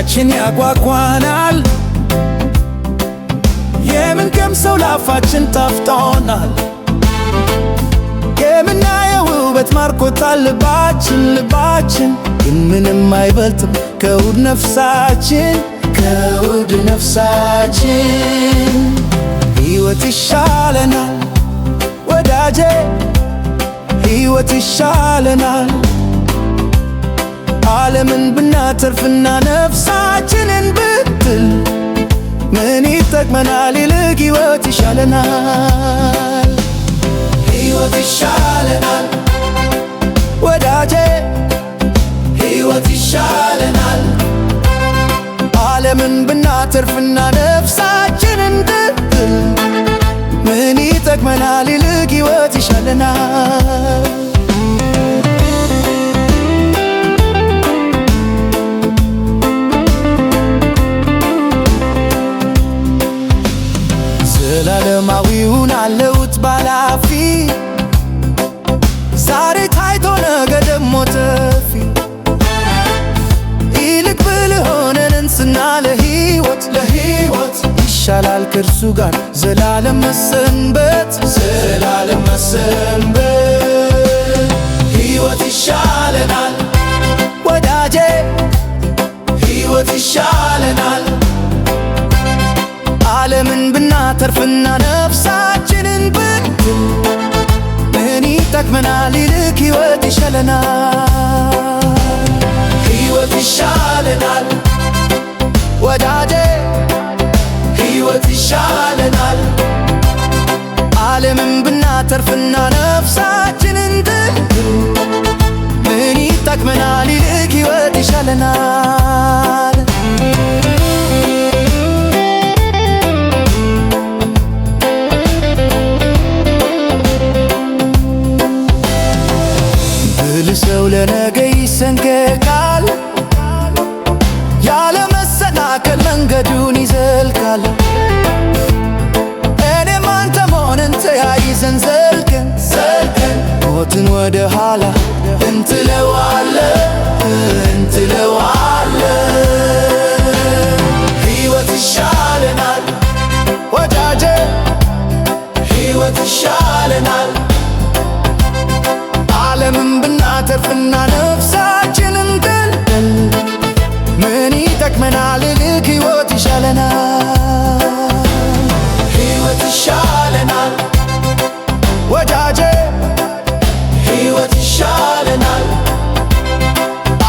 አይናችን ያጓጓናል የምንቀምሰው ላፋችን ጣፍጦናል የምናየው ውበት ማርኮታል ልባችን ግን ምንም አይበልጥም ከውድ ነፍሳችን ሕይወት ይሻለናል ወዳጄ ሕይወት ይሻለናል ዓለምን ብናተርፍና ነፍሳችንን ብትል ምን ይጠቅመናል ይልቅ ሕይወት ይሻለናል ሕይወት ይሻለናል ወዳጄ ሕይወት ይሻለናል ዓለምን ብናተርፍና ነፍሳችንን ብትል ምን ይጠቅመናል ይልቅ ሕይወት ይሻለናል ዘላለማዊውን አለውት ባላፊ ዛሬ ታይቶ ነገ ደሞ ጠፊ ይልቅ ብልህ ሆነን እንስና ለሕይወት ይሻላል ከእርሱ ጋር ዘላለም መሰንበት ሕይወት ይሻለናል ወዳጄ ሕይወት ይሻለናል ዓለምን ብናተርፍና ነፍሳችንን ብትል ምን ይጠቅመናል ይልቅ ሕይወት ይሻለናል ሕይወት ይሻለናል ወዳጄ ሕይወት ይሻለናል ዓለምን ብናተርፍና ነፍሳችንን ብትል ምን ይጠቅመናል ይልቅ ሕይወት ይሻለናል ሰው ለነገ ይሰንቀቃል ያለ መሰናከል መንገዱን ይዘልቃል እኔም አንተም ሆነን ተያይዘን ዘልቀን ሞትን ወደ ኋላ እንጥለዋለን ሕይወት ይሻለናል ወዳጄ ሕይወት ይሻለናል ዓለምን ብናተርፍና ነፍሳችንን ብንጥል ምን ይጠቅመናል ይልቅ ሕይወት ይሻለናል ሕይወት ይሻለናል ወዳጄ ሕይወት ይሻለናል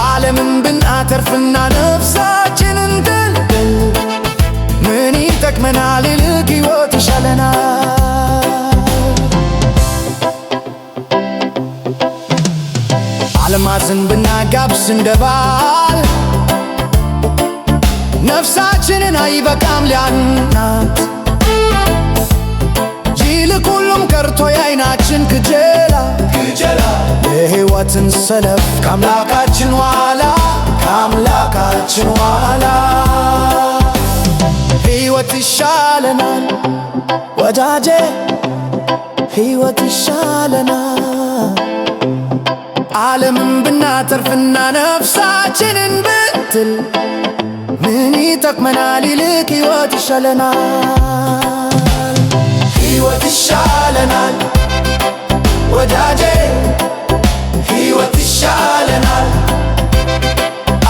ዓለምን ብናተርፍና ነፍሳችንን ብንጥል ምን ይጠቅመናል ይልቅ ሕይወት ይሻለናል ዓለማትን ብናጋብስ እንደባል ነፍሳችንን አይበቃም ሊያናት ይልቅ ሁሉም ቀርቶ የዓይናችን ክጀላ የሕይወትን ሰልፍ ከአምላካችን ኋላ ሕይወት ይሻለናል ወዳጄ ሕይወት ይሻለናል ዓለምን ብናተርፍና ነፍሳችንን ብንጥል ምን ይጠቅመናል ይልቅ ሕይወት ይሻለናል ሕይወት ይሻለናል ወዳጄ ሕይወት ይሻለናል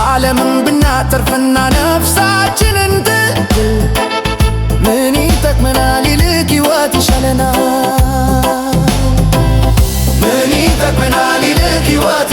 ዓለምን ብናተርፍና ነፍሳችንን ብንጥል ምን ይጠቅመናል ይልቅ ሕይወት ይሻለናል ምን ይጠቅመናል ይልቅ ሕይወት